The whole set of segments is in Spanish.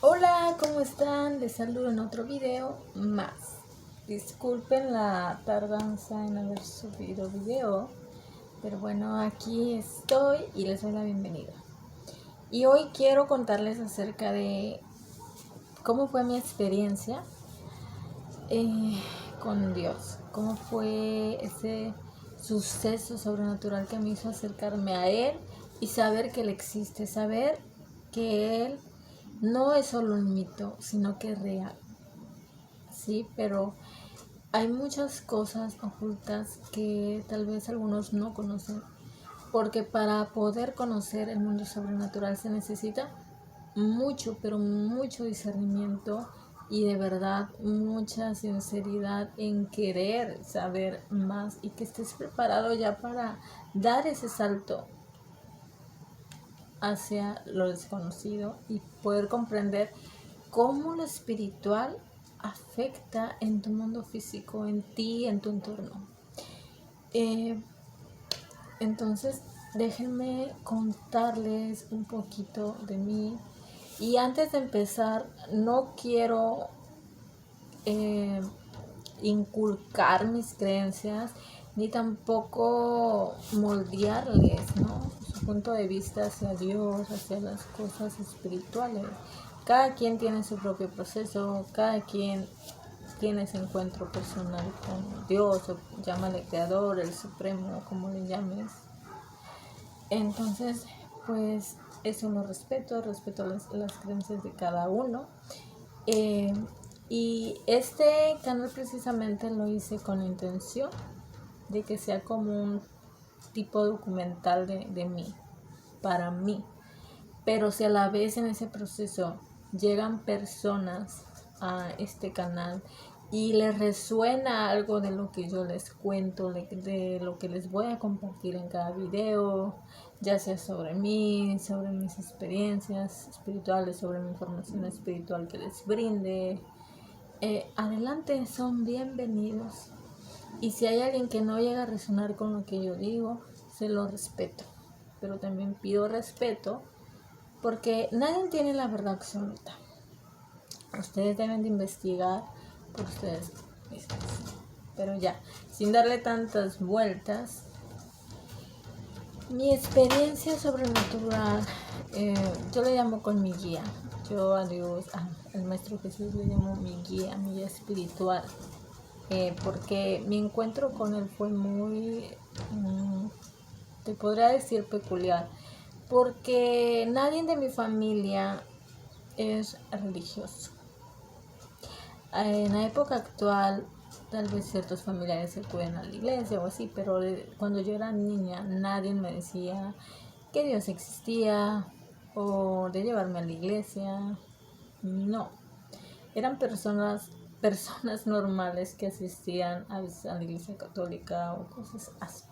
Hola, ¿cómo están? Les saludo en otro video más. Disculpen la tardanza en haber subido video, pero bueno, aquí estoy y les doy la bienvenida. Y hoy quiero contarles acerca de cómo fue mi experiencia con Dios, cómo fue ese suceso sobrenatural que me hizo acercarme a Él y saber que Él existe, saber que Él no es solo un mito, sino que es real. Sí, pero hay muchas cosas ocultas que tal vez algunos no conocen, porque para poder conocer el mundo sobrenatural se necesita mucho, pero mucho discernimiento y de verdad mucha sinceridad en querer saber más y que estés preparado ya para dar ese salto hacia lo desconocido y poder comprender cómo lo espiritual afecta en tu mundo físico, en ti, en tu entorno. Eh, entonces, déjenme contarles un poquito de mí. Y antes de empezar, no quiero eh, inculcar mis creencias, ni tampoco moldearles, ¿no?, su punto de vista hacia Dios, hacia las cosas espirituales. Cada quien tiene su propio proceso, cada quien tiene ese encuentro personal con Dios, o llámale creador, el supremo, como le llames. Entonces, pues eso lo respeto las creencias de cada uno. Eh, y este canal precisamente lo hice con la intención de que sea como un tipo documental de mí, para mí. Pero si a la vez en ese proceso llegan personas a este canal y les resuena algo de lo que yo les cuento, de lo que les voy a compartir en cada video, ya sea sobre mí, sobre mis experiencias espirituales, sobre mi información espiritual que les brinde, adelante, son bienvenidos. Y si hay alguien que no llega a resonar con lo que yo digo, se lo respeto. Pero también pido respeto porque nadie tiene la verdad absoluta. Ustedes deben de investigar por ustedes mismos. Pero ya, sin darle tantas vueltas, mi experiencia sobrenatural, yo le llamo con mi guía. Yo a Dios, al Maestro Jesús le llamo mi guía espiritual. Porque mi encuentro con él fue muy, te podría decir, peculiar. Porque nadie de mi familia es religioso. En la época actual, tal vez ciertos familiares se acuden a la iglesia o así, pero cuando yo era niña, nadie me decía que Dios existía o de llevarme a la iglesia. No, eran personas normales que asistían a veces a la iglesia católica o cosas así.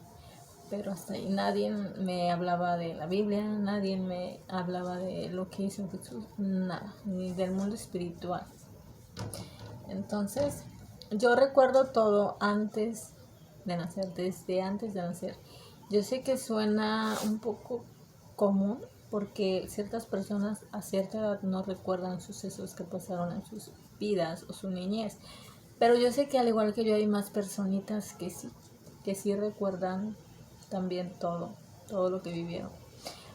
Pero hasta ahí nadie me hablaba de la Biblia, nadie me hablaba de lo que hizo Jesús, nada, ni del mundo espiritual. Entonces, yo recuerdo todo antes de nacer, desde antes de nacer. Yo sé que suena un poco común porque ciertas personas a cierta edad no recuerdan sucesos que pasaron en sus vidas o su niñez. Pero yo sé que al igual que yo hay más personitas que sí recuerdan también todo lo que vivieron.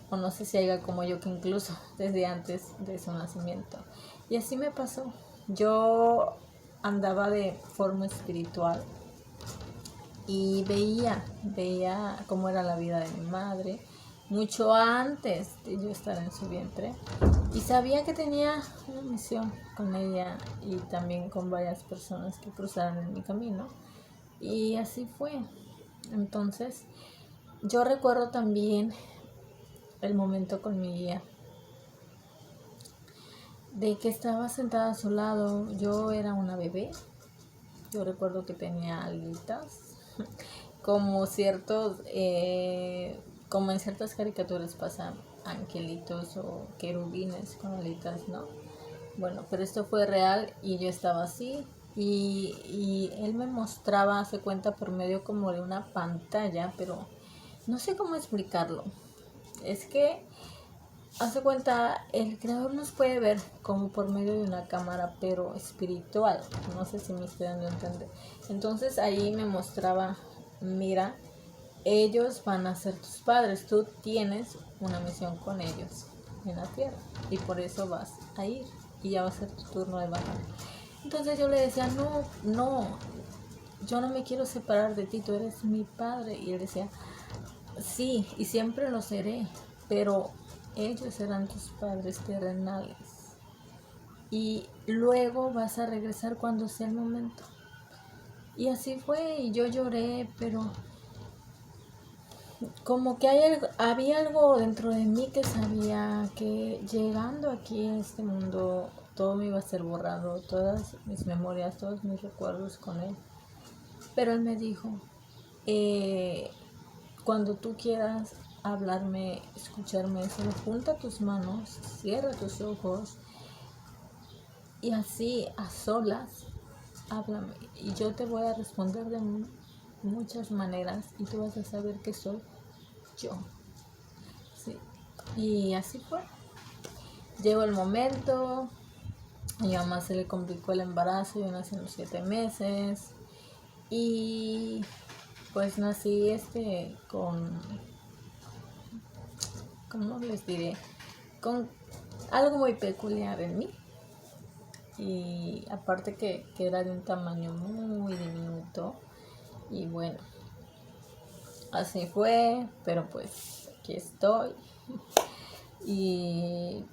O no sé si haya como yo que incluso desde antes de su nacimiento. Y así me pasó. Yo andaba de forma espiritual y veía cómo era la vida de mi madre mucho antes de yo estar en su vientre, y sabía que tenía una misión con ella y también con varias personas que cruzaron en mi camino, y así fue. Entonces yo recuerdo también el momento con mi guía, de que estaba sentada a su lado. Yo era una bebé. Yo recuerdo que tenía alitas, como como en ciertas caricaturas pasan angelitos o querubines con alitas, ¿no? Bueno, pero esto fue real y yo estaba así, y él me mostraba, se cuenta, por medio como de una pantalla, pero no sé cómo explicarlo. Es que Hace cuenta, el creador nos puede ver como por medio de una cámara, pero espiritual. No sé si me estoy dando a entender. Entonces ahí me mostraba, mira, ellos van a ser tus padres, tú tienes una misión con ellos en la tierra y por eso vas a ir y ya va a ser tu turno de bajar. Entonces yo le decía, no, yo no me quiero separar de ti, tú eres mi padre. Y él decía, sí, y siempre lo seré, pero ellos serán tus padres terrenales. Y luego vas a regresar cuando sea el momento. Y así fue, y yo lloré, pero como que había algo dentro de mí que sabía que llegando aquí a este mundo todo me iba a ser borrado, todas mis memorias, todos mis recuerdos con él. Pero él me dijo, cuando tú quieras hablarme, escucharme, solo junta tus manos, cierra tus ojos y así a solas háblame y yo te voy a responder de muchas maneras y tú vas a saber que soy yo. Sí. Y así fue. Llegó el momento, a mi mamá se le complicó el embarazo, yo nací a los 7 meses y pues nací con, ¿cómo les diré? Con algo muy peculiar en mí. Y aparte que era de un tamaño muy diminuto. Y bueno, así fue, pero pues aquí estoy. Y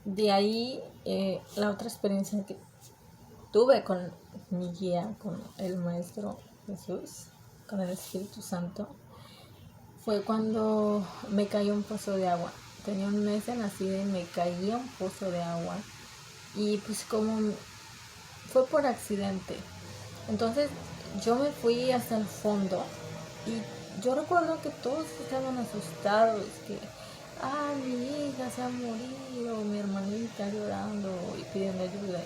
de ahí la otra experiencia que tuve con mi guía, con el Maestro Jesús, con el Espíritu Santo, fue cuando me cayó un pozo de agua. Tenía un mes de nacida y me caía un pozo de agua. Y pues como fue por accidente. Entonces yo me fui hasta el fondo y yo recuerdo que todos estaban asustados, que, mi hija se ha morido, mi hermanita llorando y pidiendo ayuda.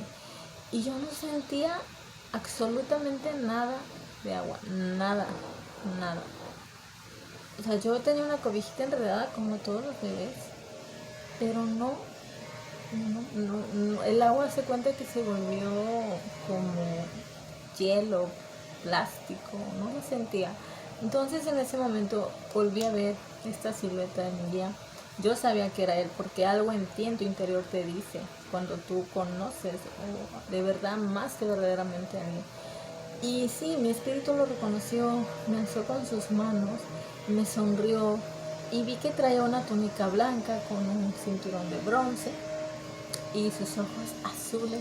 Y yo no sentía absolutamente nada de agua, nada. O sea, yo tenía una cobijita enredada como todos los bebés, pero no, el agua se cuenta que se volvió como hielo, plástico, no lo sentía. Entonces en ese momento volví a ver esta silueta de mi guía. Yo sabía que era él porque algo en ti, en tu interior te dice cuando tú conoces de verdad más que verdaderamente a él. Y sí, mi espíritu lo reconoció, me alzó con sus manos, me sonrió y vi que traía una túnica blanca con un cinturón de bronce y sus ojos azules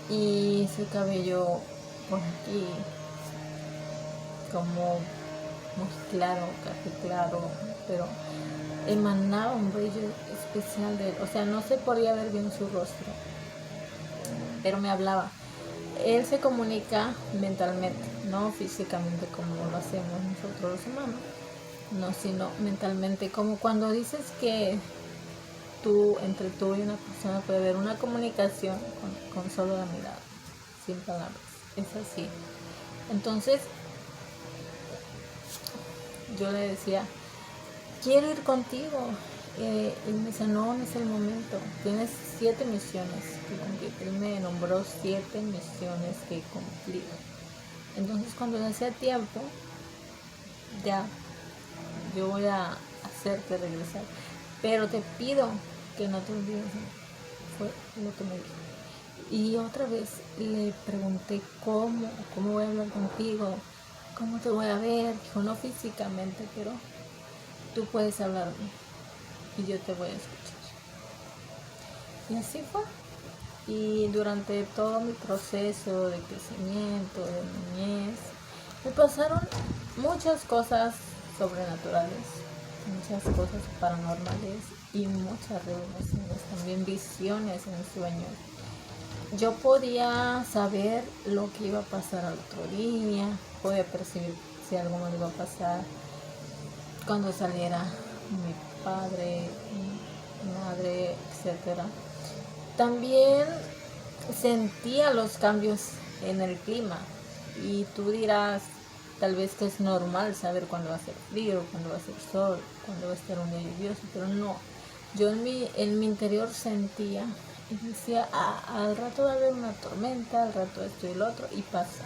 y su cabello por aquí como muy claro, café claro, pero emanaba un brillo especial de él. O sea, no se podía ver bien su rostro, pero me hablaba. Él se comunica mentalmente, no físicamente como lo hacemos nosotros los humanos, no, sino mentalmente, como cuando dices que entre tú y una persona puede haber una comunicación con solo la mirada, sin palabras, es así. Entonces yo le decía, quiero ir contigo, y me dice, no es el momento, tienes 7 misiones que cumplir. Él me nombró 7 misiones que cumplir. Entonces cuando ya sea tiempo, ya yo voy a hacerte regresar, pero te pido que no te olvides. Fue lo que me dijo. Y otra vez le pregunté cómo voy a hablar contigo, cómo te voy a ver. Dijo, no físicamente, pero tú puedes hablarme y yo te voy a escuchar. Y así fue. Y durante todo mi proceso de crecimiento, de niñez, me pasaron muchas cosas sobrenaturales, muchas cosas paranormales y muchas revelaciones, también visiones en sueños. Yo podía saber lo que iba a pasar al otro día, podía percibir si algo me iba a pasar cuando saliera mi padre, mi madre, etcétera. También sentía los cambios en el clima y tú dirás, tal vez que es normal saber cuándo va a ser frío, cuándo va a ser sol, cuándo va a estar un día lluvioso, pero no. Yo en mi interior sentía y decía, al rato va a haber una tormenta, al rato esto y el otro, y pasa.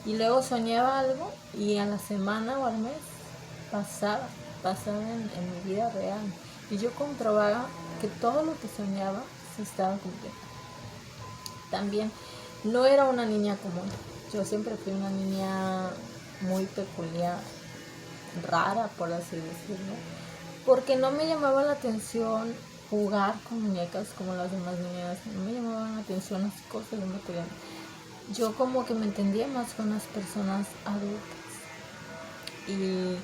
Y luego soñaba algo y a la semana o al mes pasaba en mi vida real. Y yo comprobaba que todo lo que soñaba se estaba cumpliendo. También no era una niña común. Yo siempre fui una niña muy peculiar, rara, por así decirlo, porque no me llamaba la atención jugar con muñecas como las demás niñas, no me llamaban la atención las cosas de material. Yo como que me entendía más con las personas adultas y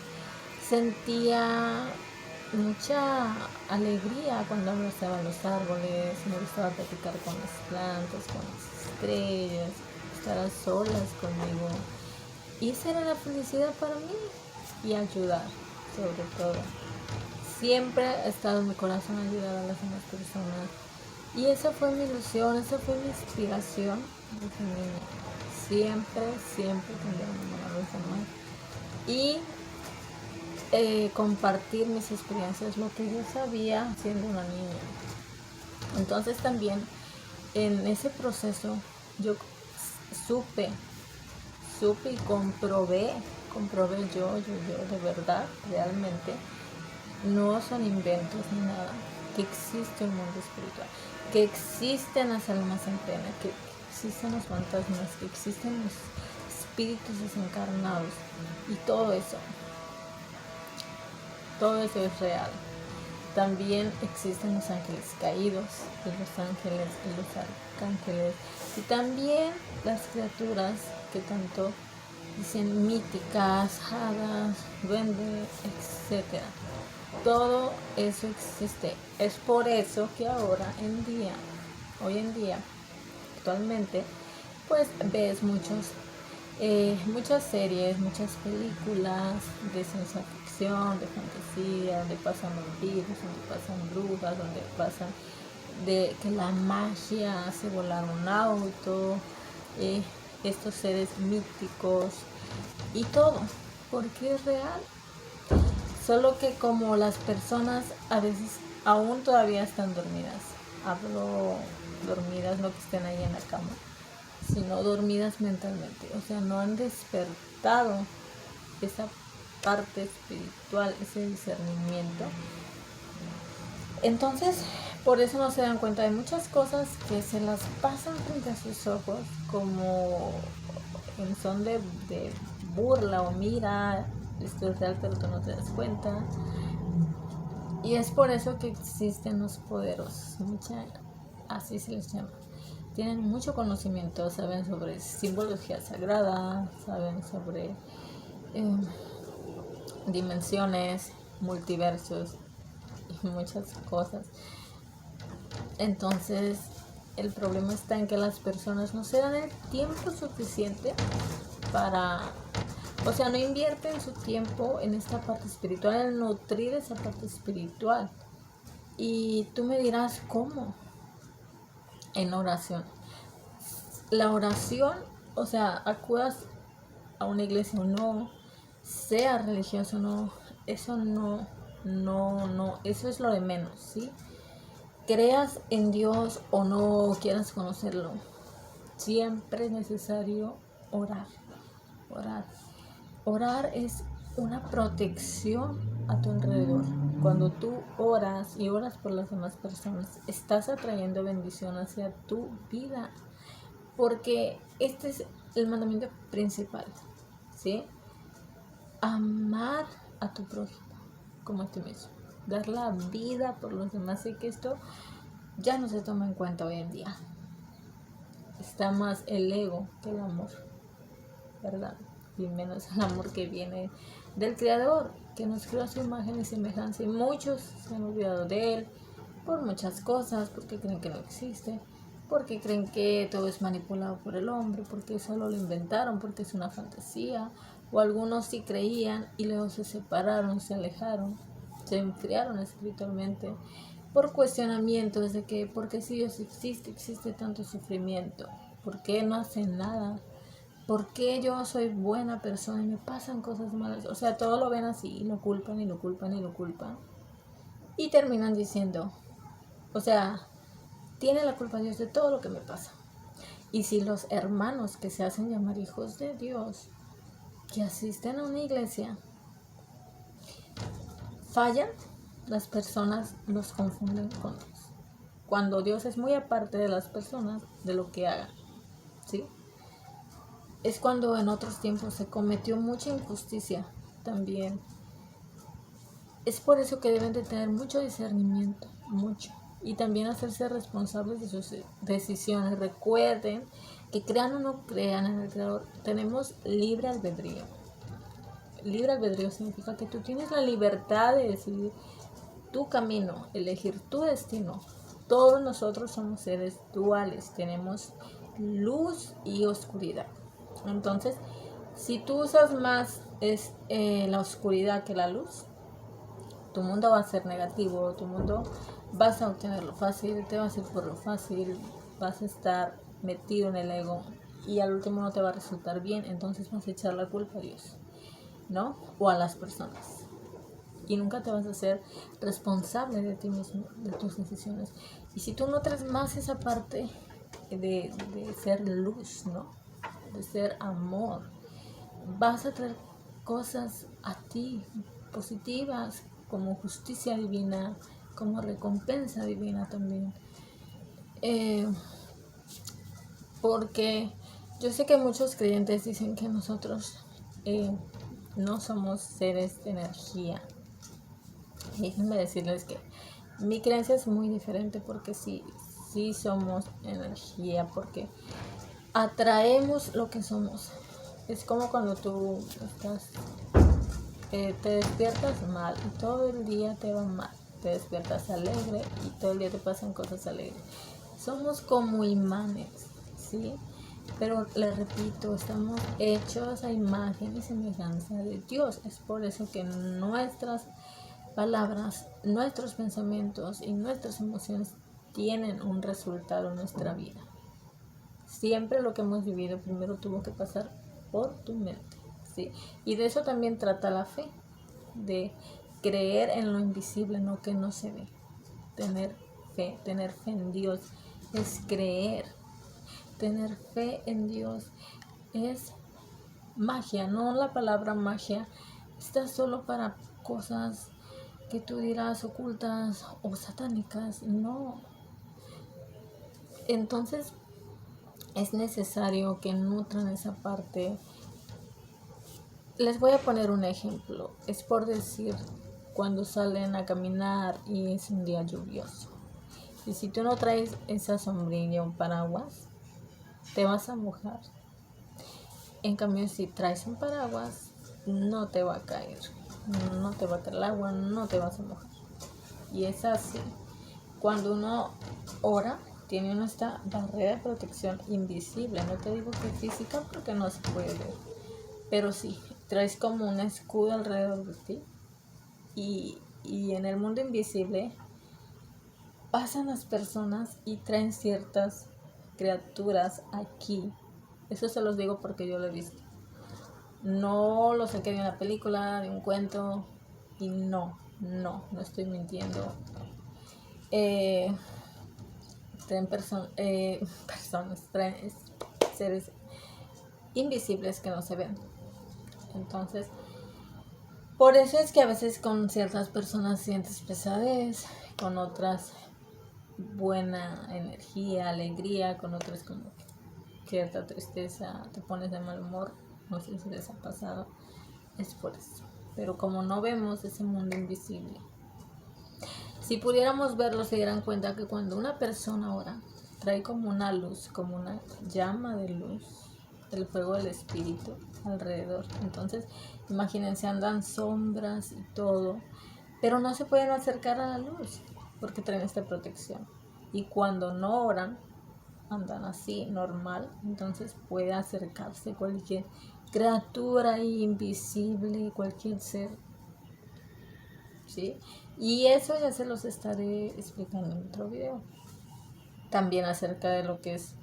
sentía mucha alegría cuando abrazaba los árboles, me gustaba platicar con las plantas, con las estrellas, estar a solas conmigo. Y esa era la felicidad para mí y ayudar, sobre todo. Siempre ha estado en mi corazón ayudar a las demás personas. Y esa fue mi ilusión, esa fue mi inspiración desde niña. Siempre tendría una mano a los demás. Y compartir mis experiencias, lo que yo sabía siendo una niña. Entonces también en ese proceso yo supe y comprobé yo de verdad, realmente, no son inventos ni nada, que existe un mundo espiritual, que existen las almas en pena, que existen los fantasmas, que existen los espíritus desencarnados y todo eso es real. También existen los ángeles caídos, y los ángeles y los arcángeles, y también las criaturas que tanto dicen míticas, hadas, duendes, etc. Todo eso existe. Es por eso que hoy en día, actualmente, pues ves muchas series, muchas películas de ciencia ficción, de fantasía, donde pasan vampiros, donde pasan brujas, donde pasan de que la magia hace volar un auto, estos seres míticos y todo, porque es real. Solo que como las personas a veces aún todavía están dormidas, hablo dormidas, no que estén ahí en la cama, sino dormidas mentalmente, o sea, no han despertado esa parte espiritual, ese discernimiento. Entonces, por eso no se dan cuenta de muchas cosas que se las pasan frente a sus ojos como en son de burla o mira, esto es real pero tú no te das cuenta. Y es por eso que existen los poderosos, así se les llama. Tienen mucho conocimiento, saben sobre simbología sagrada, saben sobre dimensiones, multiversos y muchas cosas. Entonces, el problema está en que las personas no se dan el tiempo suficiente no invierten su tiempo en esta parte espiritual, en nutrir esa parte espiritual. Y tú me dirás, ¿cómo? En oración. La oración, acudas a una iglesia o no, sea religioso o no, eso no, eso es lo de menos, ¿sí? Creas en Dios o no quieras conocerlo, siempre es necesario orar. Orar es una protección a tu alrededor. Cuando tú oras y oras por las demás personas, estás atrayendo bendición hacia tu vida. Porque este es el mandamiento principal, ¿sí? Amar a tu prójimo como a ti mismo. Dar la vida por los demás. Sé que esto ya no se toma en cuenta hoy en día. Está más el ego que el amor, ¿verdad? Y menos el amor que viene del Creador, que nos creó a su imagen y semejanza. Y muchos se han olvidado de Él por muchas cosas, porque creen que no existe, porque creen que todo es manipulado por el hombre, porque solo lo inventaron, porque es una fantasía. O algunos sí creían y luego se separaron, se alejaron, se enfriaron espiritualmente por cuestionamientos de que, ¿por qué si Dios existe tanto sufrimiento? ¿Por qué no hacen nada? ¿por qué yo soy buena persona y me pasan cosas malas? O sea, todo lo ven así y lo culpan y lo culpan y lo culpan. Y terminan diciendo, o sea, tiene la culpa Dios de todo lo que me pasa. Y si los hermanos que se hacen llamar hijos de Dios, que asisten a una iglesia, fallan, las personas los confunden con Dios. Cuando Dios es muy aparte de las personas, de lo que hagan, ¿sí? Es cuando en otros tiempos se cometió mucha injusticia también. Es por eso que deben de tener mucho discernimiento, mucho. Y también hacerse responsables de sus decisiones. Recuerden que crean o no crean en el Creador, tenemos libre albedrío. Libre albedrío significa que tú tienes la libertad de decidir tu camino, elegir tu destino. Todos nosotros somos seres duales, tenemos luz y oscuridad. Entonces, si tú usas más la oscuridad que la luz, tu mundo va a ser negativo, tu mundo vas a obtenerlo fácil, te vas a ir por lo fácil, vas a estar metido en el ego y al último no te va a resultar bien, entonces vas a echar la culpa a Dios, ¿no? O a las personas. Y nunca te vas a ser responsable de ti mismo, de tus decisiones. Y si tú no traes más esa parte de ser luz, ¿no? De ser amor, vas a traer cosas a ti positivas, como justicia divina, como recompensa divina también. Porque yo sé que muchos creyentes dicen que nosotros no somos seres de energía. Y déjenme decirles que mi creencia es muy diferente, porque sí somos energía, porque atraemos lo que somos. Es como cuando tú estás, te despiertas mal y todo el día te va mal. Te despiertas alegre y todo el día te pasan cosas alegres. Somos como imanes, ¿sí? Pero les repito, estamos hechos a imagen y semejanza de Dios. Es por eso que nuestras palabras, nuestros pensamientos y nuestras emociones tienen un resultado en nuestra vida. Siempre lo que hemos vivido primero tuvo que pasar por tu mente, ¿sí? Y de eso también trata la fe, de creer en lo invisible, no que no se ve. Tener fe en Dios es creer. Tener fe en Dios es magia, no la palabra magia está solo para cosas que tú dirás ocultas o satánicas, no. Entonces es necesario que nutran esa parte. Les voy a poner un ejemplo. Es por decir, cuando salen a caminar y es un día lluvioso. Y si tú no traes esa sombrilla o paraguas, te vas a mojar. En cambio, si traes un paraguas, no te va a caer. No te va a caer el agua, no te vas a mojar. Y es así. Cuando uno ora, tiene uno esta barrera de protección invisible. No te digo que física, porque no se puede ver. Pero sí, traes como un escudo alrededor de ti. Y en el mundo invisible pasan las personas y traen ciertas criaturas aquí. Eso se los digo porque yo lo he visto. No lo saqué de una película, de un cuento. Y no estoy mintiendo. Traen personas, traen seres invisibles que no se ven. Entonces, por eso es que a veces con ciertas personas sientes pesadez, con otras buena energía, alegría, con otras como cierta tristeza, te pones de mal humor. No sé si les ha pasado, es por eso. Pero como no vemos ese mundo invisible, si pudiéramos verlo, se dieran cuenta que cuando una persona ora, trae como una luz, como una llama de luz, el fuego del espíritu alrededor. Entonces, imagínense, andan sombras y todo, pero no se pueden acercar a la luz porque traen esta protección. Y cuando no oran, andan así, normal, entonces puede acercarse cualquier criatura invisible, cualquier ser, ¿sí? Y eso ya se los estaré explicando en otro video. También acerca de lo que es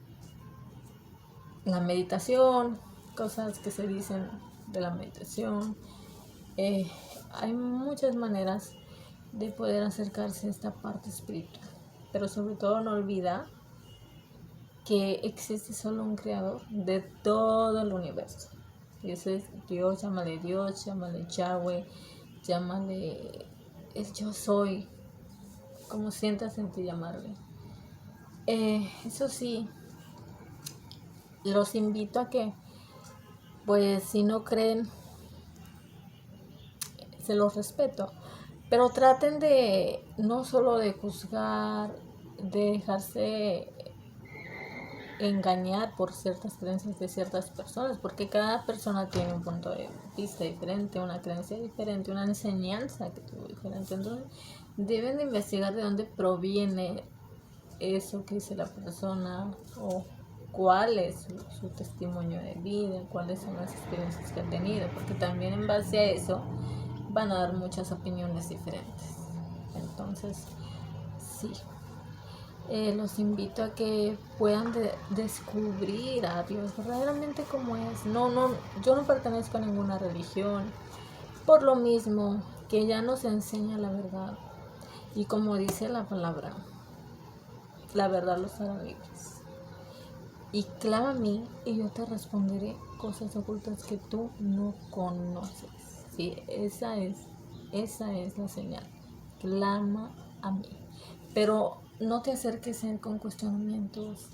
la meditación, cosas que se dicen de la meditación. Hay muchas maneras de poder acercarse a esta parte espiritual, pero sobre todo no olvida que existe solo un creador de todo el universo. Y ese es Dios, llámale Yahweh, llámale el yo soy, como sientas en ti llamarle. Eso sí, los invito a que, pues si no creen, se los respeto, pero traten de no solo de juzgar, de dejarse engañar por ciertas creencias de ciertas personas, porque cada persona tiene un punto de vista diferente, una creencia diferente, una enseñanza que tuvo diferente. Entonces deben de investigar de dónde proviene eso que dice la persona, o cuál es su testimonio de vida, cuáles son las experiencias que ha tenido, porque también en base a eso van a dar muchas opiniones diferentes. Entonces sí, los invito a que puedan descubrir a Dios verdaderamente como es. Yo no pertenezco a ninguna religión, por lo mismo que ella nos enseña la verdad, y como dice la palabra, la verdad los hará libres. Y clama a mí y yo te responderé cosas ocultas que tú no conoces. Sí, esa es la señal. Clama a mí. Pero no te acerques a él con cuestionamientos,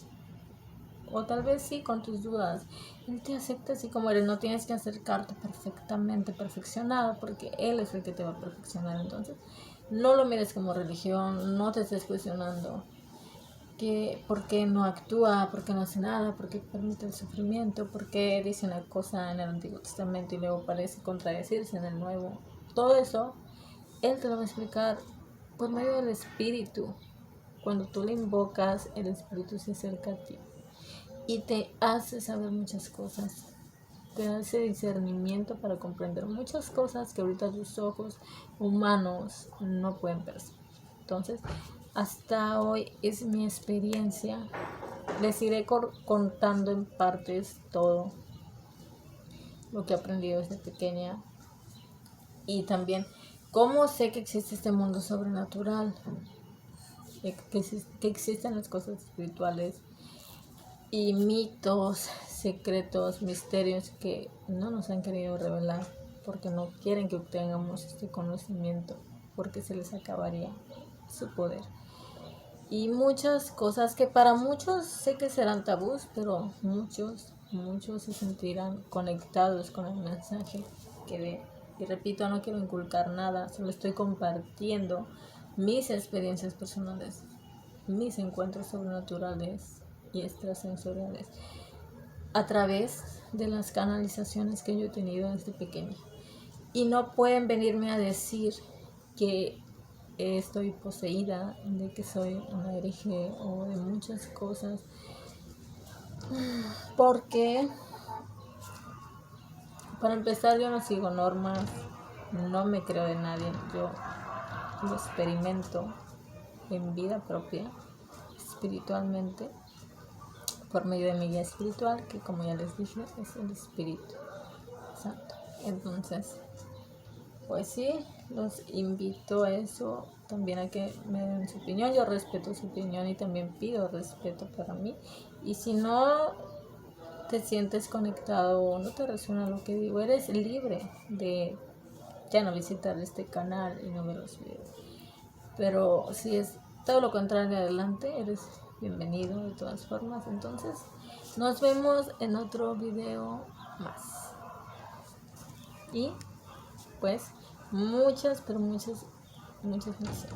o tal vez sí con tus dudas. Él te acepta así como eres. No tienes que acercarte perfectamente perfeccionado, porque él es el que te va a perfeccionar. Entonces no lo mires como religión, no te estés cuestionando que por qué no actúa, por qué no hace nada, por qué permite el sufrimiento, por qué dice una cosa en el Antiguo Testamento y luego parece contradecirse en el Nuevo. Todo eso él te lo va a explicar por medio del Espíritu. Cuando tú le invocas, el Espíritu se acerca a ti y te hace saber muchas cosas, te hace discernimiento para comprender muchas cosas que ahorita tus ojos humanos no pueden percibir. Entonces, hasta hoy es mi experiencia. Les iré contando en partes todo lo que he aprendido desde pequeña, y también cómo sé que existe este mundo sobrenatural, que existen las cosas espirituales y mitos, secretos, misterios que no nos han querido revelar porque no quieren que obtengamos este conocimiento, porque se les acabaría su poder. Y muchas cosas que para muchos sé que serán tabús, pero muchos se sentirán conectados con el mensaje que dé. Y repito, no quiero inculcar nada, solo estoy compartiendo mis experiencias personales, mis encuentros sobrenaturales y extrasensoriales a través de las canalizaciones que yo he tenido desde pequeña. Y no pueden venirme a decir que estoy poseída, de que soy una hereje o de muchas cosas, porque para empezar yo no sigo normas, no me creo de nadie, yo lo experimento en vida propia, espiritualmente, por medio de mi guía espiritual, que como ya les dije es el Espíritu Santo. Entonces, pues sí, los invito a eso, también a que me den su opinión. Yo respeto su opinión y también pido respeto para mí. Y si no te sientes conectado o no te resuena lo que digo, eres libre de ya no visitar este canal y no ver los videos. Pero si es todo lo contrario, adelante, eres bienvenido de todas formas. Entonces, nos vemos en otro video más. Y pues muchas, pero muchas gracias.